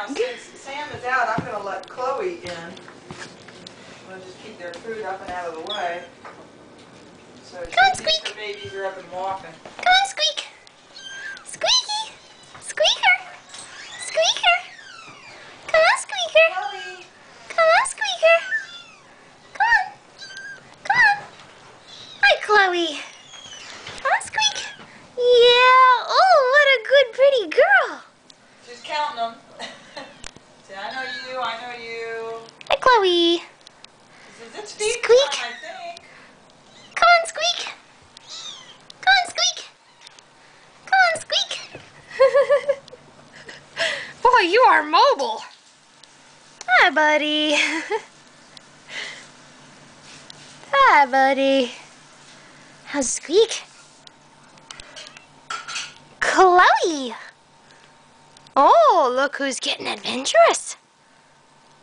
Now, since Sam is out, I'm going to let Chloe in. We'll just keep their food up and out of the way. So Come on, Squeak. her babies are up and walking. Come on, Squeak. Squeaky. Squeaker. Squeaker. Come on, Squeaker. Chloe. Come on, Squeaker. Come on. Come on. Hi, Chloe. Come on, Squeak. Yeah. Oh, what a good, pretty girl. She's counting them. Say, I know you, I know you. Hi, Chloe. It's feeding Squeak. time, I think. Come on, Squeak. Come on, Squeak. Come on, Squeak. Boy, you are mobile. Hi, buddy. Hi, buddy. How's Squeak? Chloe. Oh, look who's getting adventurous.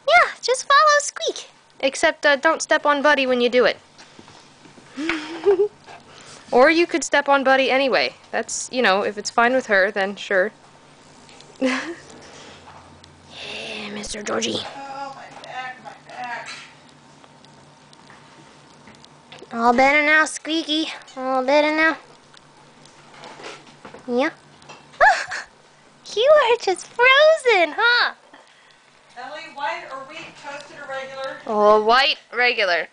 Yeah, just follow Squeak. Except don't step on Buddy when you do it. Or you could step on Buddy anyway. That's, you know, if it's fine with her, then sure. Yeah, Mr. Georgie. Oh, my back, my back. All better now, Squeaky. All better now. Yeah. You are just frozen, huh? Ellie, white or wheat, toasted or regular? Oh, white, regular.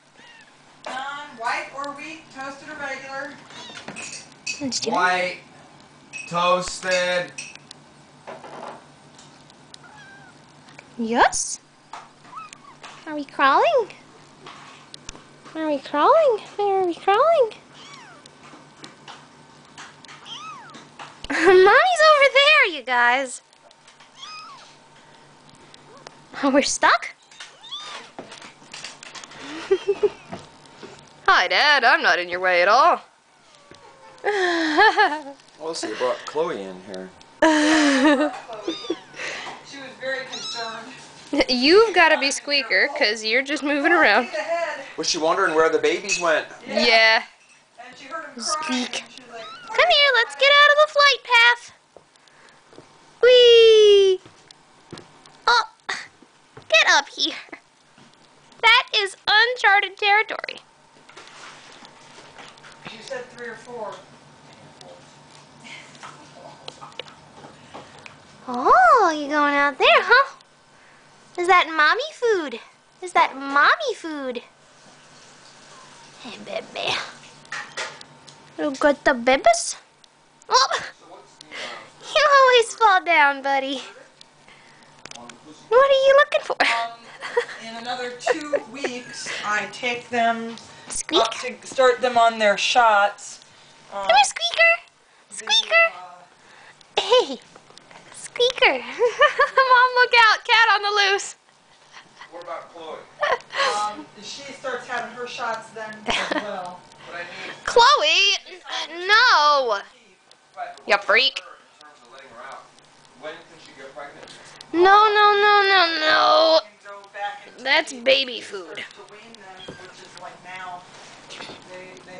John, white or wheat, toasted or regular? White, toasted. Yes. Are we crawling? Are we crawling? Where are we crawling? Mommy's over there, you guys. Oh, we're stuck? Hi, Dad. I'm not in your way at all. Oh, so you brought Chloe in here. She was very concerned. You've got to be Squeaker, because you're just moving around. Was she wondering where the babies went? Yeah. And she heard him crying. Squeak. And she was like, Come here, let's get out of the flight path. Whee! Oh, get up here. That is uncharted territory. She said 3 or 4. Oh, you going out there, huh? Is that mommy food? Is that mommy food? Hey, baby. You got the babies? Oh, you always fall down, buddy. What are you looking for? In another 2 weeks, I take them Squeak. up to start them on their shots. Come here, Squeaker. Squeaker. Hey, Squeaker. Mom, look out. Cat on the loose. What about Chloe? She starts having her shots then as well. But I need Chloe, no. You freak. in terms of letting her out. When can she get pregnant? No, no, no, no, no. And go back into That's the- baby food. to wean them, which is like now.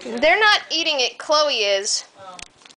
They They're not eating it. Chloe is.